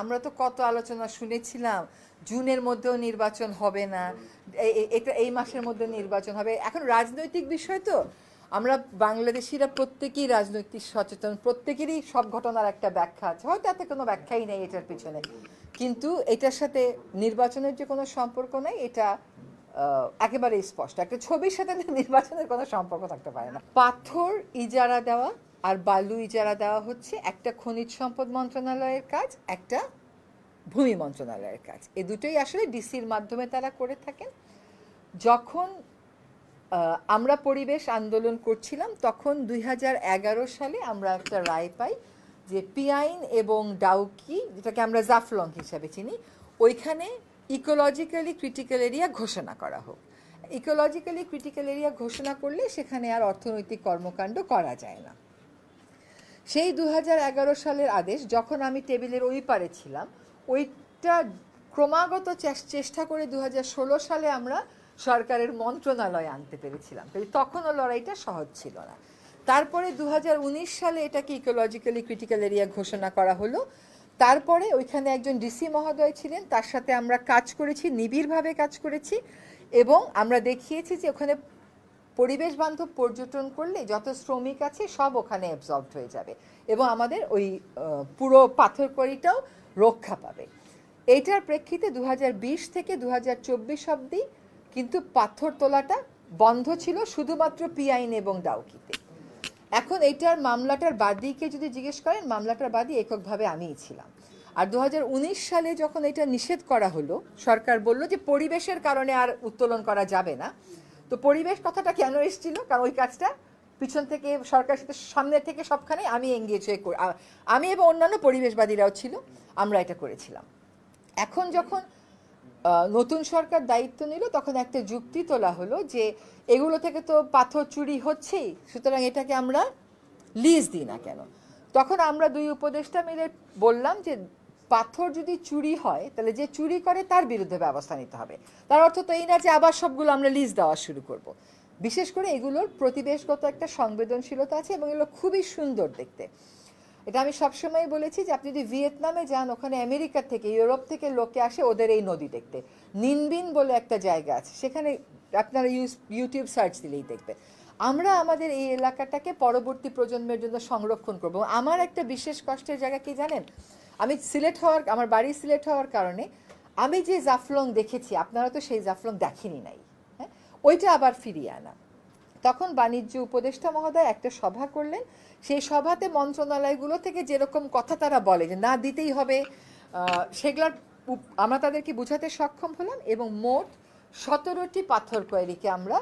আমরা তো কত আলোচনা শুনেছিলাম জুনের মধ্যেও নির্বাচন হবে না, এটা এই মাসের মধ্যে নির্বাচন হবে। এখন রাজনৈতিক বিষয় তো, আমরা বাংলাদেশিরা প্রত্যেকেই রাজনৈতিক সচেতন, প্রত্যেকেরই সব ঘটনার একটা ব্যাখ্যা আছে, হয়তো এতে কোনো ব্যাখ্যাই নেই এটার পিছনে, কিন্তু এটার সাথে নির্বাচনের যে কোনো সম্পর্ক নেই, এটা একেবারে স্পষ্ট। একটা ছবির সাথে নির্বাচনের কোনো সম্পর্ক থাকতে পারে না। পাথর ইজারা দেওয়া আর বালু ইজারা দেওয়া হচ্ছে একটা খনিজ সম্পদ মন্ত্রণালয়ের কাজ, একটা ভূমি মন্ত্রণালয়ের কাজ। এই দুটোই আসলে ডিসির মাধ্যমে তারা করে থাকেন। যখন আমরা পরিবেশ আন্দোলন করছিলাম তখন 2011 সালে আমরা একটা রায় পাই যে পিয়াইন এবং ডাউকি, যেটাকে আমরা জাফলং হিসাবে চিনি, ওইখানে ইকোলজিক্যালি ক্রিটিক্যাল এরিয়া ঘোষণা করা হোক। ইকোলজিক্যালি ক্রিটিক্যাল এরিয়া ঘোষণা করলে সেখানে আর অর্থনৈতিক কর্মকাণ্ড করা যায় না। সেই 2011 সালের আদেশ যখন আমি টেবিলের ওই পারে ছিলাম, ওইটা ক্রমাগত চেষ্টা করে 2016 সালে আমরা সরকারের মন্ত্রণালয়ে আনতে পেরেছিলাম, তখনও লড়াইটা সহজ ছিল না। তারপরে 2019 সালে এটাকে ইকোলজিক্যালি ক্রিটিক্যাল এরিয়া ঘোষণা করা হলো। তারপরে ওইখানে একজন ডিসি মহোদয় ছিলেন, তার সাথে আমরা কাজ করেছি, নিবিড়ভাবে কাজ করেছি, এবং আমরা দেখিয়েছি যে ওখানে পরিবেশ বান্ধব পর্যটন করলে যত শ্রমিক আছে সব ওখানে অ্যাবজর্বড হয়ে যাবে এবং আমাদের ওই পুরো পাথরকুয়ারিটাও রক্ষা পাবে। এইটার প্রেক্ষিতে 2020 থেকে 2024 অবধি কিন্তু পাথর তোলাটা বন্ধ ছিল শুধুমাত্র পিয়াইন এবং ডাউকিতে। এখন এইটার মামলাটার বাদীকে যদি জিজ্ঞেস করেন, মামলাটার বাদী এককভাবে আমিই ছিলাম। আর 2019 সালে যখন এটা নিষেধ করা হলো, সরকার বলল যে পরিবেশের কারণে আর উত্তোলন করা যাবে না। তো পরিবেশ কথাটা কেন এসেছিল? কারণ ওই কাজটা পিছন থেকে সরকারের সাথে সামনে থেকে সবখানে আমি এঙ্গেজ হয়ে আমি এবং অন্যান্য পরিবেশবাদীরাও ছিল, আমরা এটা করেছিলাম। এখন যখন নতুন সরকার দায়িত্ব নিল তখন একটা যুক্তি তোলা হলো যে এগুলো থেকে তো পাথর চুরি হচ্ছেই, সুতরাং এটাকে আমরা লিজ দিই না কেন। তখন আমরা দুই উপদেষ্টা মিলে বললাম যে পাথর যদি চুরি হয় তাহলে যে চুরি করে তার বিরুদ্ধে ব্যবস্থা নিতে হবে। তার অর্থ তো এই না যে আবার সবগুলো আমরা লিজ দেওয়া শুরু করব। বিশেষ করে এগুলোর প্রতিবেশগত একটা সংবেদনশীলতা আছে এবং এগুলো খুবই সুন্দর দেখতে। এটা আমি সবসময় বলেছি যে আপনি যদি ভিয়েতনামে যান, ওখানে আমেরিকা থেকে ইউরোপ থেকে লোকে আসে ওদের এই নদী দেখতে। নিনবিন বলে একটা জায়গা আছে, সেখানে আপনারা ইউটিউব সার্চ দিলেই দেখবে। আমরা আমাদের এই এলাকাটাকে পরবর্তী প্রজন্মের জন্য সংরক্ষণ করব। আমার একটা বিশেষ কষ্টের জায়গা কি জানেন, আমি আমার বাড়ি সিলেট হওয়ার কারণে আমি যে জাফলং দেখেছি, আপনারা তো সেই জাফলং দেখেনি নাই, হ্যাঁ, ওইটা আবার ফিরিয়ে আনা। তখন বাণিজ্য উপদেষ্টা মহোদয় একটা সভা করলেন, সেই সভাতে মন্ত্রণালয়গুলো থেকে যেরকম কথা তারা বলে যে না দিতেই হবে, সেগুলোর আমরা তাদেরকে বোঝাতে সক্ষম হলাম এবং মোট 17টি পাথরকুয়ারিকে আমরা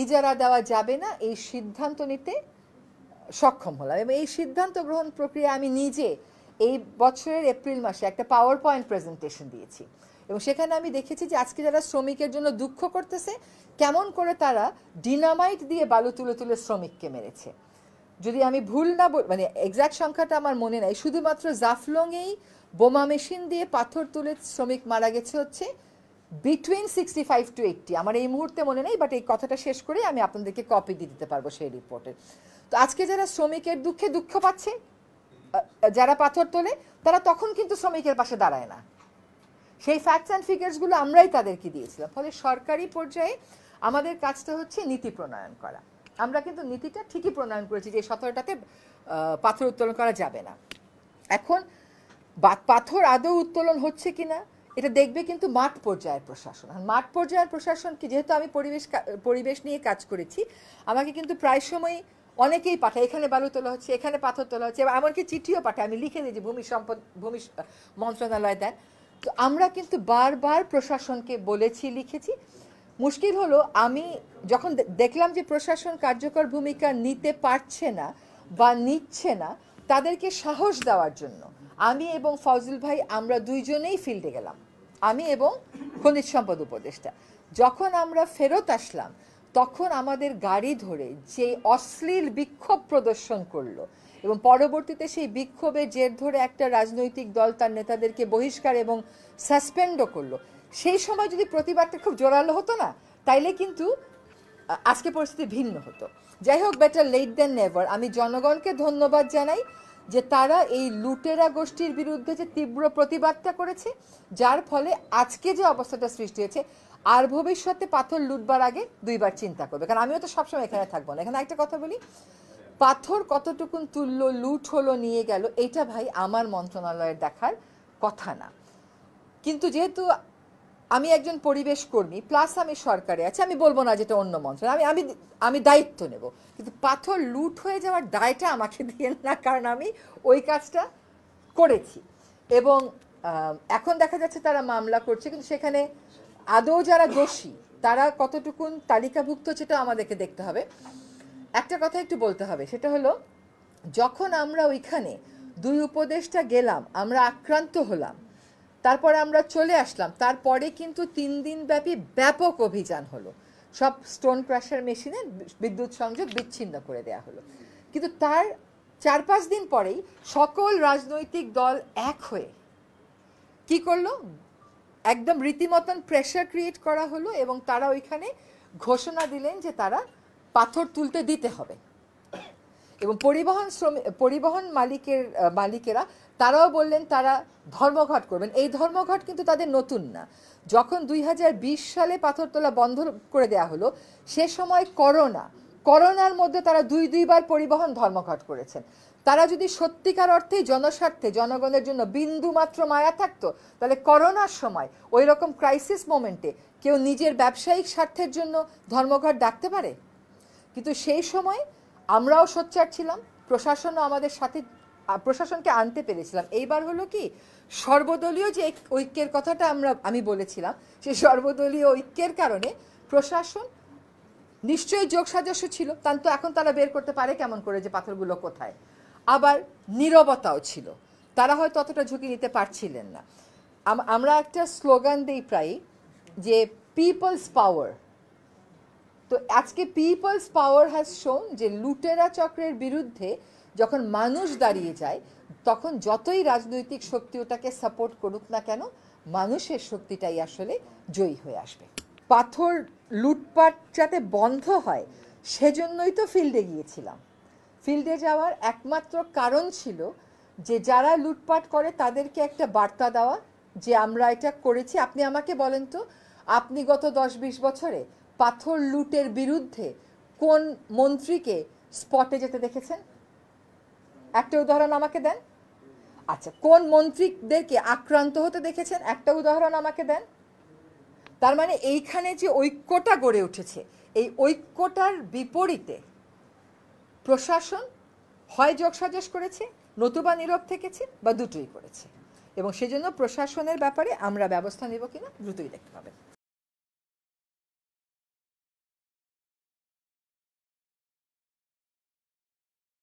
ইজারা দেওয়া যাবে না এই সিদ্ধান্ত নিতে সক্ষম হলাম। এবং এই সিদ্ধান্ত গ্রহণ প্রক্রিয়া আমি নিজে এই বছরের এপ্রিল মাসে একটা পাওয়ার পয়েন্ট প্রেজেন্টেশন দিয়েছি এবং সেখানে আমি দেখেছি যে আজকে যারা শ্রমিকের জন্য দুঃখ করতেছে, কেমন করে তারা ডিনামাইট দিয়ে বালু তুলে তুলে শ্রমিককে মেরেছে। যদি আমি ভুল না মানে এক্সাক্ট সংখ্যাটা আমার মনে নাই, শুধুমাত্র জাফলংয়েই বোমা মেশিন দিয়ে পাথর তুলে শ্রমিক মারা গেছে হচ্ছে বিটুইন 65 to 80। আমার এই মুহূর্তে মনে নেই, বাট এই কথাটা শেষ করে আমি আপনাদেরকে কপি দিয়ে দিতে পারবো সেই রিপোর্টের। তো আজকে যারা শ্রমিকের দুঃখে দুঃখ পাচ্ছে, যারা পাথর তোলে, তারা তখন কিন্তু শ্রমিকের পাশে দাঁড়ায় না। সেই ফ্যাক্টস অ্যান্ড ফিগার্সগুলো আমরাই তাদেরকে দিয়েছিলাম। ফলে সরকারি পর্যায়ে আমাদের কাজটা হচ্ছে নীতি প্রণয়ন করা। আমরা কিন্তু নীতিটা ঠিকই প্রণয়ন করেছি যে 17টাতে পাথর উত্তোলন করা যাবে না। এখন পাথর আদৌ উত্তোলন হচ্ছে কিনা এটা দেখবে কিন্তু মাঠ পর্যায়ের প্রশাসন। মাঠ পর্যায়ের প্রশাসনকে, যেহেতু আমি পরিবেশ নিয়ে কাজ করেছি, আমাকে কিন্তু প্রায় সময় অনেকেই পাঠায় এখানে বালু তোলা হচ্ছে, এখানে পাথর তোলা হচ্ছে, এমনকি চিঠিও পাঠায়, আমি লিখে দিই যে ভূমি মন্ত্রণালয় দেন। তো আমরা কিন্তু বারবার প্রশাসনকে বলেছি, লিখেছি। মুশকিল হলো আমি যখন দেখলাম যে প্রশাসন কার্যকর ভূমিকা নিতে পারছে না বা নিচ্ছে না, তাদেরকে সাহস দেওয়ার জন্য আমি এবং ফজল ভাই আমরা দুইজনেই ফিল্ডে গেলাম, আমি এবং খনিজ সম্পদ উপদেষ্টা। যখন আমরা ফেরত আসলাম তখন আমাদের গাড়ি ধরে যে অশ্লীল বিক্ষোভ প্রদর্শন করলো এবং পরবর্তীতে সেই বিক্ষোভের জের ধরে একটা রাজনৈতিক দল তার নেতাদেরকে বহিষ্কার এবং সাসপেন্ডও করলো, সেই সময় যদি প্রতিবাদটা খুব জোরালো হতো না, তাইলে কিন্তু আজকে পরিস্থিতি ভিন্ন হতো। যাই হোক, বেটার লেট দেন নেভার। আমি জনগণকে ধন্যবাদ জানাই যে তারা এই লুটেরা গোষ্ঠীর বিরুদ্ধে যে তীব্র প্রতিবাদটা করেছে, যার ফলে আজকে যে অবস্থাটা সৃষ্টি হয়েছে, আর ভবিষ্যতে পাথর লুটবার আগে দুইবার চিন্তা করবে। কারণ আমিও তো সবসময় এখানে থাকবো না। এখানে একটা কথা বলি, পাথর কতটুকুন তুললো, লুট হলো, নিয়ে গেল, এটা ভাই আমার মন্ত্রণালয়ের দেখার কথা না। কিন্তু যেহেতু আমি একজন পরিবেশ কর্মী প্লাস আমি সরকারে আছি, আমি বলবো না যেটা অন্য মন্ত্রণালয়, আমি আমি দায়িত্ব নেব, কিন্তু পাথর লুট হয়ে যাওয়ার দায়টা আমাকে দিয়ে না, কারণ আমি ওই কাজটা করেছি। এবং এখন দেখা যাচ্ছে তারা মামলা করছে, কিন্তু সেখানে আদৌ যারা দোষী তারা কতটুকুন তালিকাভুক্ত সেটা আমাদেরকে দেখতে হবে। একটা কথা একটু বলতে হবে, সেটা হলো যখন আমরা ওইখানে দুই উপদেষ্টা গেলাম, আমরা আক্রান্ত হলাম, তারপরে আমরা চলে আসলাম, তারপরে কিন্তু 3 দিন ব্যাপী ব্যাপক অভিযান হলো, সব স্টোন ক্রাশার মেশিনে বিদ্যুৎ সংযোগ বিচ্ছিন্ন করে দেয়া হলো। কিন্তু তার 4-5 দিন পরেই সকল রাজনৈতিক দল এক হয়ে কি করলো, একদম রীতিমতন প্রেশার ক্রিয়েট করা হলো এবং তারা ওইখানে ঘোষণা দিলেন যে তারা পাথর তুলতে দিতে হবে। এবং পরিবহন মালিকেরা তারাও বললেন তারা ধর্মঘট করবেন। এই ধর্মঘট কিন্তু তাদের নতুন না, যখন 2020 সালে পাথর তোলা বন্ধ করে দেওয়া হলো, সে সময় করোনার মধ্যে তারা দুইবার পরিবহন ধর্মঘট করেছেন। তারা যদি সত্যিকার অর্থেই জনস্বার্থে জনগণের জন্য বিন্দু মাত্র মায়া থাকতো, তাহলে করোনার সময় ওই রকম ক্রাইসিস মোমেন্টে কেউ নিজের ব্যবসায়িক স্বার্থের জন্য ধর্মঘট ডাকতে পারে? কিন্তু সেই সময় আমরাও সোচ্চার ছিলাম, প্রশাসনও আমাদের সাথে, প্রশাসনকে আনতে পেরেছিলাম। এইবার হলো কি, সর্বদলীয় যে ঐক্যের কথাটা আমি বলেছিলাম, সেই সর্বদলীয় ঐক্যের কারণে প্রশাসন নিশ্চয়ই যোগসাজস্য ছিল, তো এখন তারা বের করতে পারে কেমন করে যে পাথরগুলো কোথায়। আবার নীরবতাও ছিল, তারা হয়তো অতটা ঝুঁকি নিতে পারছিলেন না। আমরা একটা স্লোগান দিই প্রায়, যে পিপলস পাওয়ার। তো আজকে পিপলস পাওয়ার হ্যাজ শোন যে লুটেরা চক্রের বিরুদ্ধে যখন মানুষ দাঁড়িয়ে যায়, তখন যতই রাজনৈতিক শক্তি ওটাকে সাপোর্ট করুক না কেন, মানুষের শক্তিটাই আসলে জয়ী হয়ে আসবে। পাথর লুটপাট যাতে বন্ধ হয় সেজন্যই তো ফিল্ডে গিয়েছিলাম। ফিল্ডে যাওয়ার একমাত্র কারণ ছিল যে যারা লুটপাট করে তাদেরকে একটা বার্তা দেওয়া যে আমরা এটা করেছি। আপনি আমাকে বলেন তো, আপনি গত 10-20 বছরে পাথর লুটের বিরুদ্ধে কোন মন্ত্রীকে স্পটে যেতে দেখেছেন? একটা উদাহরণ আমাকে দেন। আচ্ছা, কোন মন্ত্রীদেরকে আক্রান্ত হতে দেখেছেন? একটা উদাহরণ আমাকে দেন। তার মানে এইখানে যে ঐক্যটা গড়ে উঠেছে, এই ঐক্যটার বিপরীতে প্রশাসন হয় যোগসাজশ করেছে, নতুবা নীরব থেকেছে, বা দুটোই করেছে। এবং সেজন্য প্রশাসনের ব্যাপারে আমরা ব্যবস্থা নেব কিনা দ্রুতই দেখতে পাবেন।